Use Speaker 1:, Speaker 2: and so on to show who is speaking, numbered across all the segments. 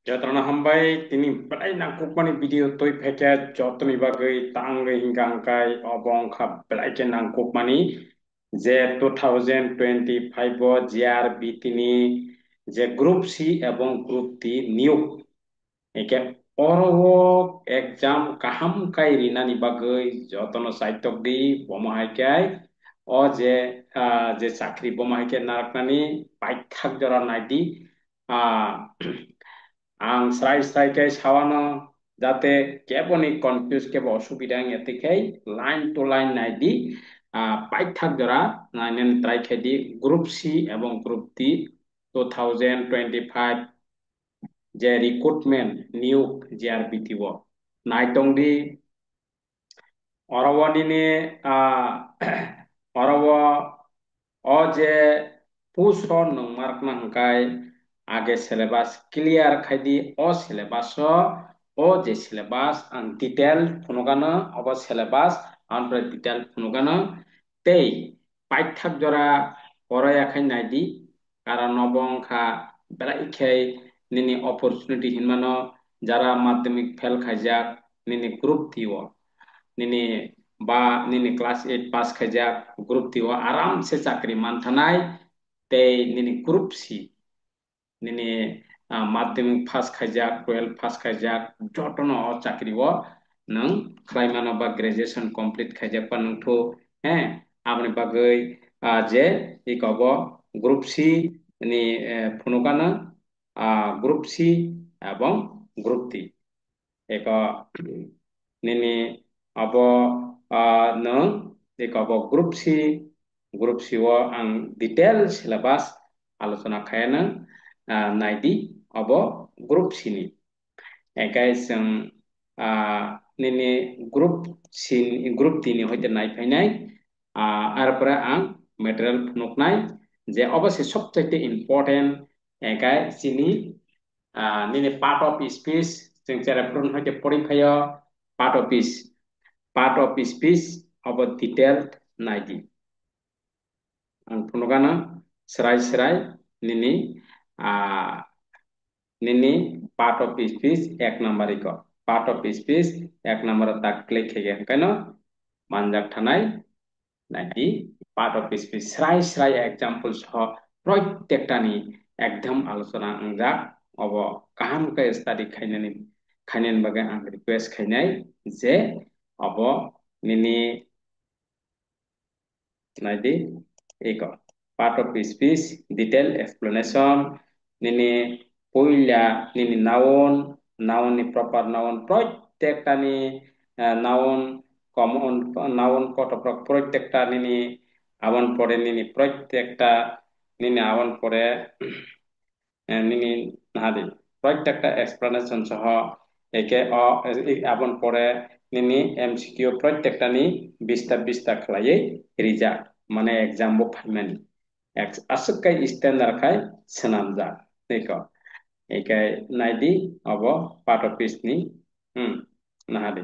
Speaker 1: Jatana hambai tini belai nangkupmani video toi pheke jotni bagai tangai hingga angkai obong kha belai ke nangkupmani je 2025 JRB tini je group C এবং group D নিয়োগ একে oro exam kaham kai rinani bagai jotono saitok di bomahai kai o je চাকরি bomahai ke naraknani paithak jora naidi ah ang srai srai kai sawana যাতে কেবনি confuse কেব অসুবিধা এতে খাই line to line নাই দি পাইথাক জরা নাইনেন ট্রাই খাই দি গ্রুপ সি এবং গ্রুপ ডি 2025 যে রিক্রুটমেন্ট নিয়োগ যে আর বিতিব নাইটং দি অরওয়ানিনে অরওয়া o je puso nung mark na hangkai age syllabus clear khaidi o syllabus o je syllabus ang detail phunugana oba syllabus anpre detail phunugana tei paithak jora poraya khai naidi karon nobong kha belai khai nini opportunity hinmano jara madhyamik fail khaijak nini group thiwo nini nini class 8 pass khajak group tiwa aram se chakri manthanai te nini group si nini madhyamik pass khajak 12 pass khajak jotono o chakri o nang khlaimano ba graduation complete khajak pa nang tho abni bagai je ikobo group si ni phunukana group si এবং group ti eko nini abo nang eko abo group si o ang detail syllabus আলোচনা খায়ানা naidi abo group si ni ekai sing nini group tini hoite nai phainai arpore ang material phunuknai je obosai सबचाइते important ekai sini nini part of speech जों जेरै होite परीक्षायाव part of speech about detailed naidi ang phunukana serai nini nini part of speech ek number iko part of speech ek number tak klik hege kaino manjak thanai naidi part of speech serai example sah প্রত্যেকটানি একদম আলোচনা angjak obo kaham kai study khainen bagai ang request khainai je obo nini naidi eko part of speech detail explanation nini poila nini noun ni proper noun প্রত্যেকটা ni noun common noun kotoprok প্রত্যেকটা nini awan pore nini প্রত্যেকটা nini awan pore nini nahadi প্রত্যেকটা explanation সহ একে আবন পরে nini MCQ প্রত্যেকটা ni বিস্তা খালাই রিজাল্ট মানে এক্সাম বো ফাইমানি আসুকাই স্ট্যান্ডার্ড খাই সেনামজা দেখো একাই নাইদি অব পার্ট অফ পিস ni নাহাদি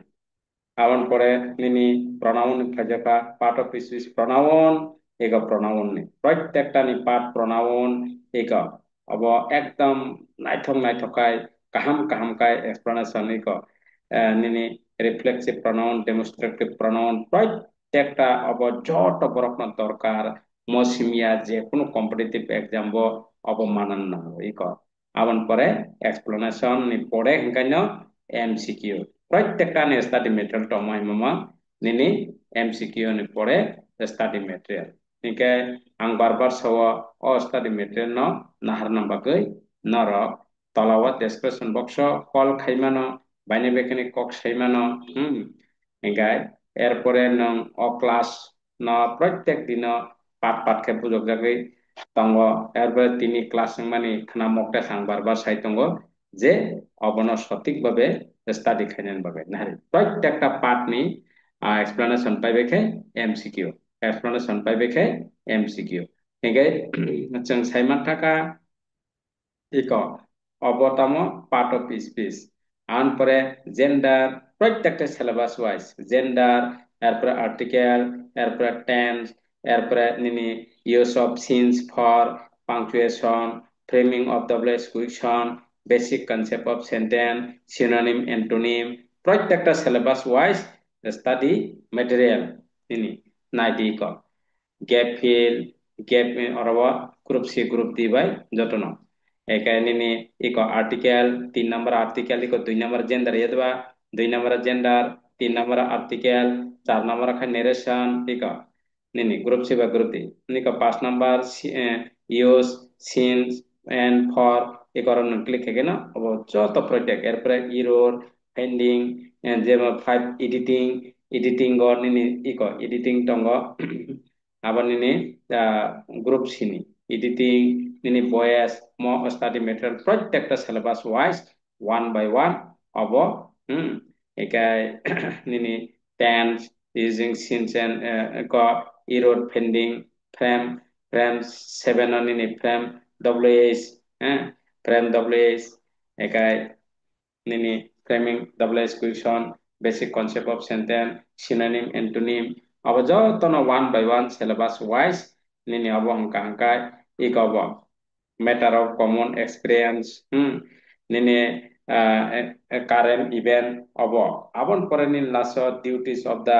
Speaker 1: awan pore nini pronoun khajaka part of speech pronoun ego pronoun ni প্রত্যেকটা ni part pronoun ego abo ekdom naithokai kaham kai explanation ego nini reflexive pronoun demonstrative pronoun প্রত্যেকটা abo joto borokno dorkar mosimia je kono competitive exam bo abo manan na ego awan pore explanation ni pore hingkaino MCQ প্রত্যেকটা ni study material tomai mama nini MCQ ni pore study material nike ang barbar sawa o study material no nahar nambagai noro talawa description box call khaimano baine bekani kok saimano ngai এরপরে নং অ class ন প্রত্যেক দিন পাট কে বুঝক জাগৈ তঙ্গ এরপরে তিনি class মানে খানা মকটা সাংবারবার সাইতঙ্গ যে অবন সঠিকভাবে স্টাডি খাইনেন বাবে নাহারি প্রত্যেকটা পার্ট নি এক্সপ্লেনেশন পাইবে খে এমসিকিউ এক্সপ্লেনেশন পাইবে খে এমসিকিউ হেগে जों সাইমান থাকা ইক অবতম পার্ট অফ স্পিচ আনপরে জেন্ডার প্রত্যেকটা সিলেবাস ওয়াইজ জেন্ডার এরপরে আর্টিকেল এরপরে টেন্স এরপরে নিনি use of since for punctuation framing of double question basic concept of sentence, synonym, antonym, প্রত্যেকটা syllabus wise study material ini নাইদি ক gap fill gap অথবা গ্রুপ সি গ্রুপ ডি বাই যতন এখানে নি ইকো আর্টিকেল 3 নম্বর আর্টিকেল ইকো 2 নম্বর জেন্ডার এদবা 2 নম্বর জেন্ডার 3 নম্বর আর্টিকেল 4 নম্বর খান নেরেশন ইকো nini group C বা group D nika 5 number use since and for এই কারণ ক্লিক থাকে না যত প্রজেক্ট এরপরে error finding যেমন 5 editing গর nini ইকো editing টঙ্গ আবার nini গ্রুপ C নি editing nini voice mo study material প্রত্যেকটা সিলেবাস ওয়াইজ 1 by 1 অব একাই nini tense using since and error pending frame 7 on ini frame WH frame WH ekai nini framing WH question basic concept of sentence synonym antonym abo jotono 1 by 1 syllabus wise nini abo hangka ikobo matter of common experience nini current event abo abon pore nin last duties of the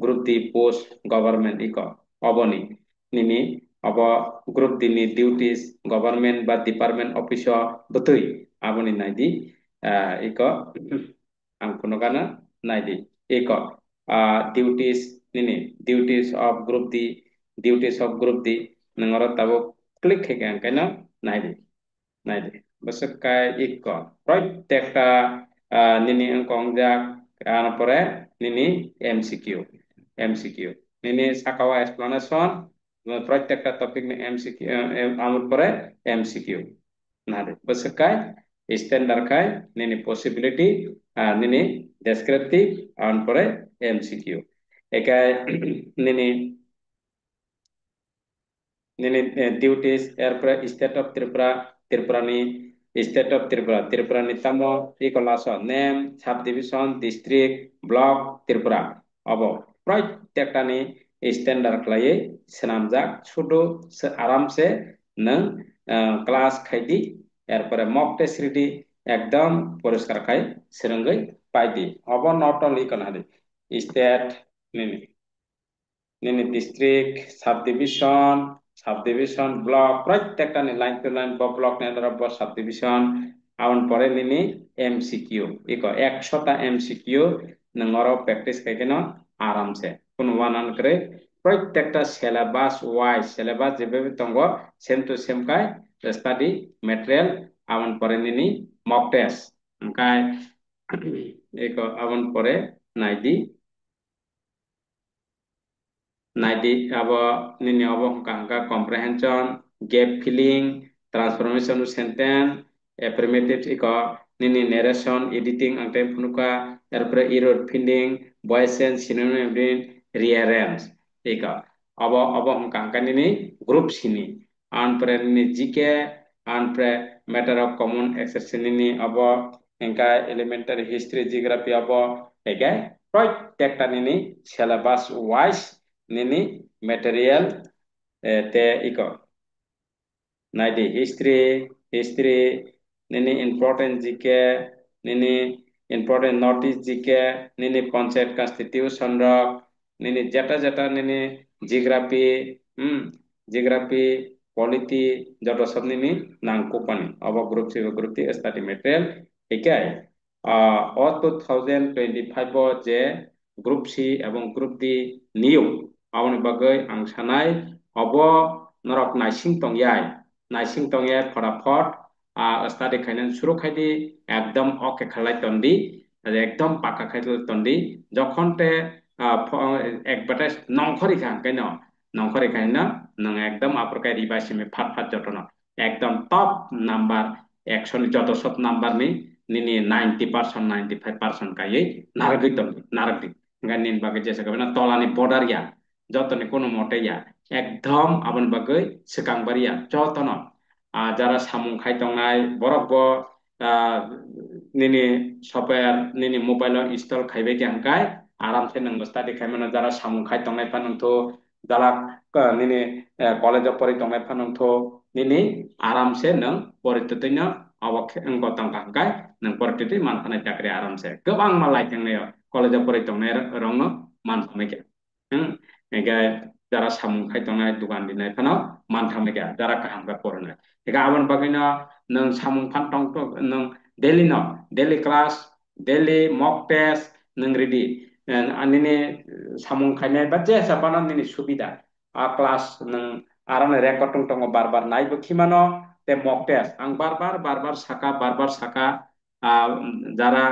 Speaker 1: group the post government iko oboni nini abo group dini duties government ba department office betui aboni naidi iko ang kuno kana naidi iko duties nini duties of group di nangoro tabo click hege angkana naidi naidi besekai iko প্রত্যেকটা nini angkongjak pore nini MCQ nini sakawa explanation প্রত্যেকটা topic নি MCQ আমর পরে MCQ নারে besekai standard kai nini possibility nini descriptive on pore MCQ ekai nini duties airport state of Tripura state of Tripura ni tamo ikolaso name subdivision district block Tripura abo প্রত্যেকটা ni standard khlaiye senamjak choto aramse nang class khaidi এরপরে mock test ready একদম পরিষ্কার খাই সেরঙ্গই পাইদি অব not only কানাদি state নিনি nini district subdivision block প্রত্যেকটা নি লাইন টু লাইন ব্লক নেদর subdivision আউন পরে nini MCQ ইকো 100টা MCQ নংরো প্র্যাকটিস কাইকেন আরামসে কোন ওয়ান করে প্রত্যেকটা সিলেবাস যেভাবে তঙ্গ সেম টু সেম কাই স্টাডি ম্যাটেরিয়াল আউন পরে nini মক টেস্ট কাই ইকো আউন পরে নাইদি naidi abo nini abo hangka comprehension gap filling transformation of sentence affirmative iko nini narration editing angte phunuka erpore error finding voice and synonym rearrange iko abo hangka nini group sini anpre nini GK anpre matter of common exercise nini abo hangka elementary history geography abo ege প্রত্যেকটা nini syllabus wise nini material te iko naidi history nini important GK nini important notice GK nini concept constitution rock nini jeta nini geography polity joto sob nini nangkupani abo group C group T study material ekai 2025 je group C এবং group D new aboni bagai ang sanai obo norok naising tongyai ফটাফট study খাইনান শুরু খাইদি একদম ওকে খালাই তন্দি একদম পাকা খাইতে তন্দি যখন তে একবারে নংখরি খাই না নং একদম আপ্রকাই রিভাইসিমে ফাট যতন একদম টপ নাম্বার 100 ni যত সব নাম্বার নি nini 90% 95% kaye naragdi nganin bagai jesa kabena tolani border ya যতনে কোনো মতে ইয়া একদম আবন বাগৈ সেকাংবারিয়া যতন যারা সামুং খাইতংনাই বরফ নিনি সফটওয়্যার নিনি মোবাইল ইনস্টল খাইবে গ্যাংকাই আরামসে নং স্টাডি খাইমানো যারা সামুং খাইতংনাই ফানংথ যারা নিনি কলেজ পড়ি তংনাই ফানংথ নিনি আরামসে নং পরিততৈন awak engko tangkangkai nang portiti mantanai chakri aramse gobang malai tangnayo college pore tongnai rongno mantamike ega jara samung khai tongnai dukan dinai phano mantamike jara kaham ka pornai ega abon bagina nang samung phan tong to nang daily no daily class daily mock test nang ready anini samung khainai bache sapana nini subida a class nang arane record tong tong bar nai bo khimano te mock test ang bar saka jara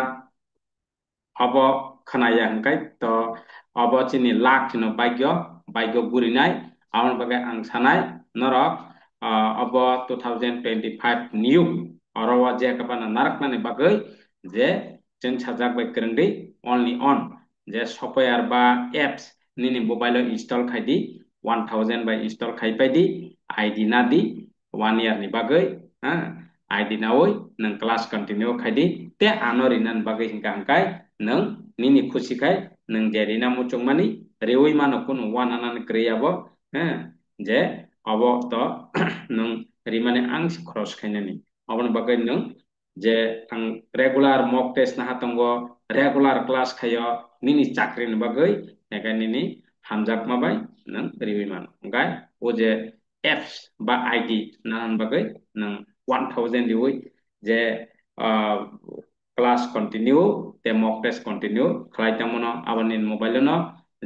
Speaker 1: abo khanaya hangkai to abo chini lak chino bagyo gurinai amon bagai ang sanai norok abo 2025 new orowa je kapana narak nani bagai je jeng sajak bai kerengdi only on je software ba apps nini mobile install khaidi 1000 by install khai paidi id na di 1 year ni bagai ha id na oi nang class continue khaidi te anori nan bagai hingka hangkai nang nini khusi khai nang jerina muchung mani rewi mano kuno wananan kriyabo je abo to nang rimane ang cross khainani abon bagai nang je ang regular mock test na hatango regular class khayo nini chakri ni bagai ega nini hamjak mabai nang rewi mano ngai o je apps ba id nan bagai nang 1000 diwi je class continue te mock test continue khlai tamono abanin mobile no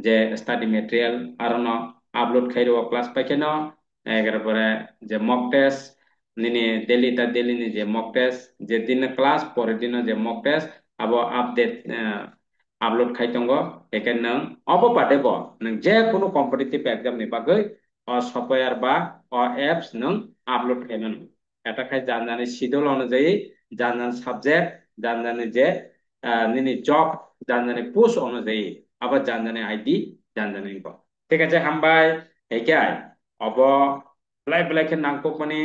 Speaker 1: je study material arono upload khairo class paikeno egar pore je mock test nini daily ni je mock test je din class pore din je mock test abo update upload khai tongo eken nang obo pade bo nang je kono competitive exam ni bagai software ba apps nang upload khainen এটা খাই জানজানি schedule অনুযায়ী জানজানি subject জানজানি যে নিনি job জানজানি post অনুযায়ী আবার জানজানি ID জানজানি ইনকো ঠিক আছে হামবাই হেকাই of ব্লাই ব্লাইকে নাংকো মানে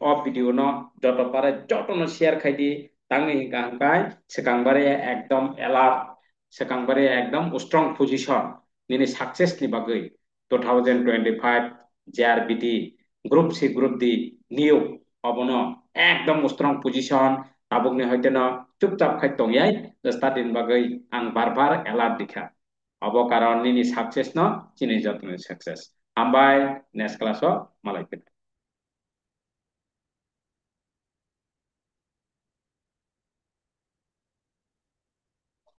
Speaker 1: অ video ন যত পারে যত ন শেয়ার খাইদি তাংনি হিংকা হামবাই সেকাংবারে একদম এলার্ট সেকাংবারে একদম স্ট্রং পজিশন নিনি সাকসেস নি বাগৈ 2025 জেআরবিটি গ্রুপ সি গ্রুপ ডি নিয়োগ অবনো একদম strong position tabukni hoiteno chupchap khai tongyai study bagai ang barbar alert dikha abo karon nini success no chini jotni success ambai next class o malai